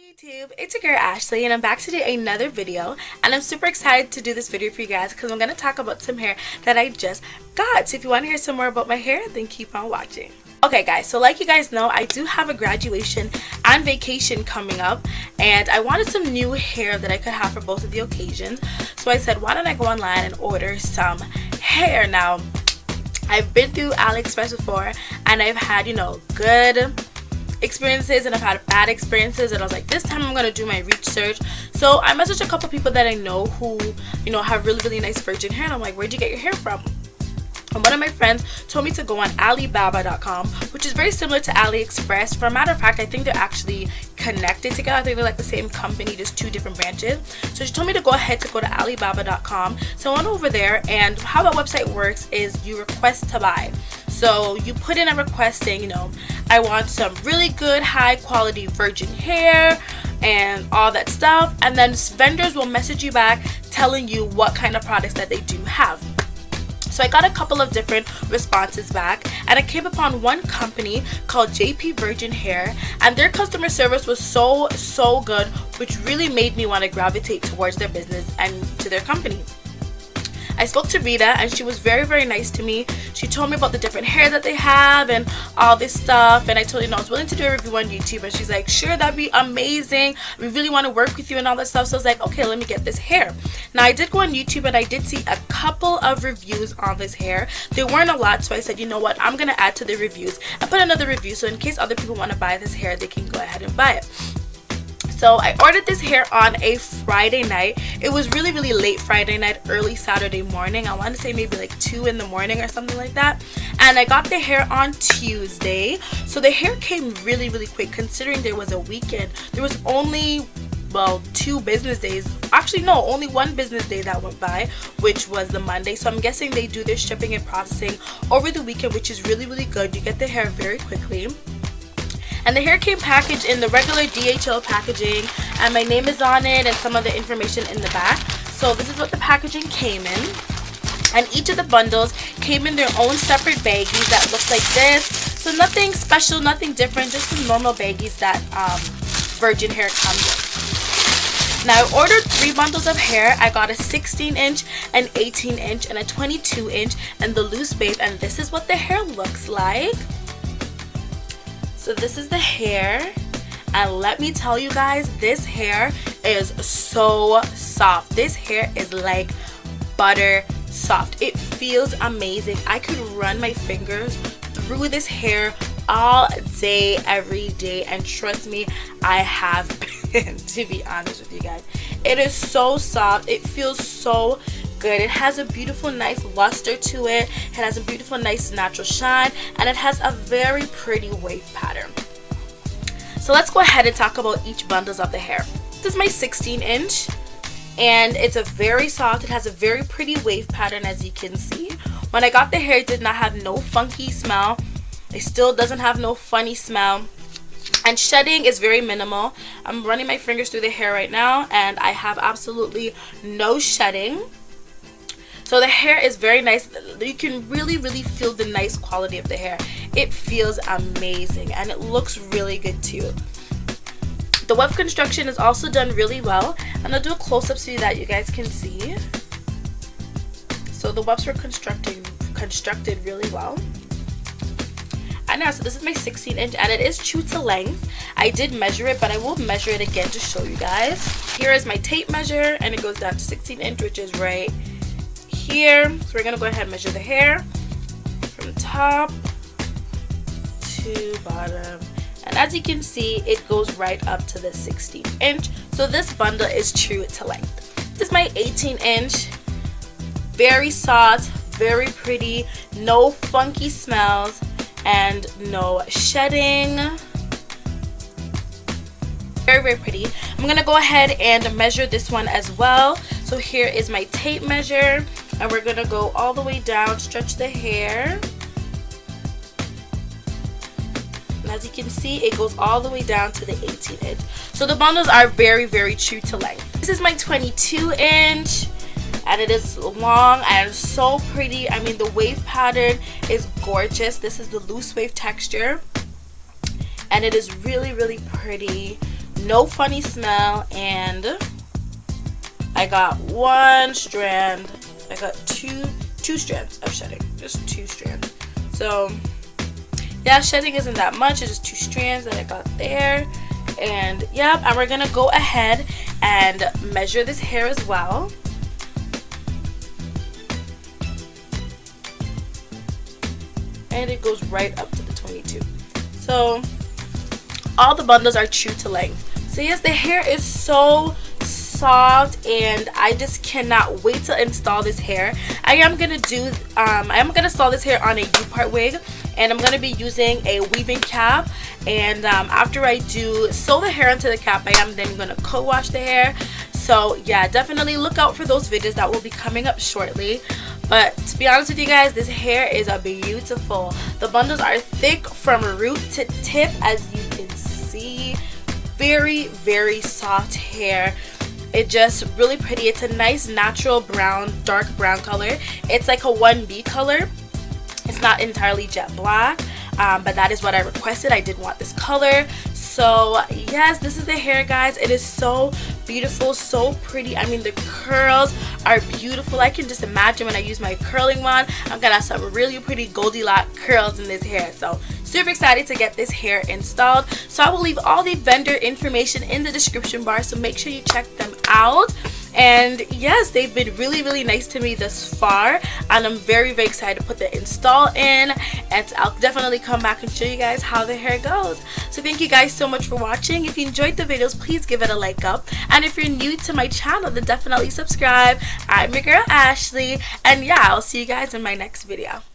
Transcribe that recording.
YouTube, it's your girl Ashley and I'm back to do another video, and I'm super excited to do this video for you guys because I'm going to talk about some hair that I just got. So if you want to hear some more about my hair, then keep on watching. Okay guys, so like you guys know, I do have a graduation and vacation coming up, and I wanted some new hair that I could have for both of the occasions. So I said, why don't I go online and order some hair? Now, I've been through AliExpress before and I've had, good experiences and I've had bad experiences, and I was like, this time I'm gonna do my research. So I messaged a couple people that I know who have really nice virgin hair, and I'm like, where'd you get your hair from? And one of my friends told me to go on Alibaba.com, which is very similar to AliExpress. For a matter of fact, I think they're actually connected together. I think they're like the same company, just two different branches. So she told me to go ahead to go to Alibaba.com. So I went over there, and how that website works is you request to buy. So you put in a request saying, I want some really good high quality virgin hair and all that stuff, and then vendors will message you back telling you what kind of products that they do have. So I got a couple of different responses back, and I came upon one company called JP Virgin Hair, and their customer service was so good, which really made me want to gravitate towards their business and to their company. I spoke to Rita, and she was very nice to me. She told me about the different hair that they have and all this stuff, and I told her I was willing to do a review on YouTube, and she's like, sure, that'd be amazing, we really want to work with you and all that stuff. So I was like, okay, let me get this hair. Now I did go on YouTube and I did see a couple of reviews on this hair. There weren't a lot, so I said, you know what, I'm gonna add to the reviews and put another review, so in case other people want to buy this hair, they can go ahead and buy it. So I ordered this hair on a Friday night. It was really late Friday night, early Saturday morning. I want to say maybe like 2 in the morning or something like that. And I got the hair on Tuesday. So the hair came really quick, considering there was a weekend. There was only, well, 2 business days. Actually, no, only 1 business day that went by, which was the Monday. So I'm guessing they do their shipping and processing over the weekend, which is really good. You get the hair very quickly. And the hair came packaged in the regular DHL packaging, and my name is on it and some of the information in the back. So this is what the packaging came in, and each of the bundles came in their own separate baggies that look like this. So nothing special, nothing different, just some normal baggies that virgin hair comes in. Now I ordered 3 bundles of hair. I got a 16-inch, an 18-inch, and a 22-inch, and the loose wave, and this is what the hair looks like. So this is the hair, and let me tell you guys, this hair is so soft. This hair is like butter soft. It feels amazing. I could run my fingers through this hair all day, every day, and trust me, I have been, to be honest with you guys. It is so soft. It feels so good. It has a beautiful nice luster to it. It has a beautiful nice natural shine, and it has a very pretty wave pattern. So let's go ahead and talk about each bundles of the hair. This is my 16-inch, and it's a very soft. It has a very pretty wave pattern, as you can see. When I got the hair, it did not have no funky smell. It still doesn't have no funny smell, and shedding is very minimal. I'm running my fingers through the hair right now, and I have absolutely no shedding. So the hair is very nice. You can really feel the nice quality of the hair. It feels amazing, and it looks really good too. The weft construction is also done really well, and I'll do a close-up so that you guys can see. So the wefts were constructed really well. And now, so this is my 16-inch, and it is true to length. I did measure it, but I will measure it again to show you guys. Here is my tape measure, and it goes down to 16-inch, which is right here. So we're gonna go ahead and measure the hair from top to bottom, and as you can see, it goes right up to the 16-inch. So this bundle is true to length. This is my 18-inch. Very soft, very pretty, no funky smells, and no shedding. Very pretty. I'm gonna go ahead and measure this one as well. So here is my tape measure, and we're gonna go all the way down, stretch the hair, and as you can see, it goes all the way down to the 18-inch. So the bundles are very true to length. This is my 22-inch, and it is long and so pretty. I mean, the wave pattern is gorgeous. This is the loose wave texture, and it is really pretty. no funny smell, and I got one strand. I got two strands of shedding, just 2 strands. So yeah, shedding isn't that much. It's just 2 strands that I got there. And yep, and we're gonna go ahead and measure this hair as well. And it goes right up to the 22. So all the bundles are true to length. So yes, the hair is so soft, and I just cannot wait to install this hair. I am gonna install this hair on a U-part wig, and I'm gonna be using a weaving cap. And after I do sew the hair into the cap, I am then gonna co-wash the hair. So yeah, definitely look out for those videos that will be coming up shortly. But to be honest with you guys, this hair is beautiful. The bundles are thick from root to tip, as you can see. Very, very soft hair. It's just really pretty. It's a nice natural brown, dark brown color. It's like a 1B color. It's not entirely jet black, but that is what I requested. I did want this color. So yes, this is the hair, guys. It is so beautiful, so pretty. I mean, the curls are beautiful. I can just imagine when I use my curling wand, I'm gonna have some really pretty Goldilocks curls in this hair. So super excited to get this hair installed. So I will leave all the vendor information in the description bar, so make sure you check them out. And yes, they've been really, really nice to me thus far, and I'm very, very excited to put the install in, and I'll definitely come back and show you guys how the hair goes. So thank you guys so much for watching. If you enjoyed the videos, please give it a like up, and if you're new to my channel, then definitely subscribe. I'm your girl Ashley, and yeah, I'll see you guys in my next video.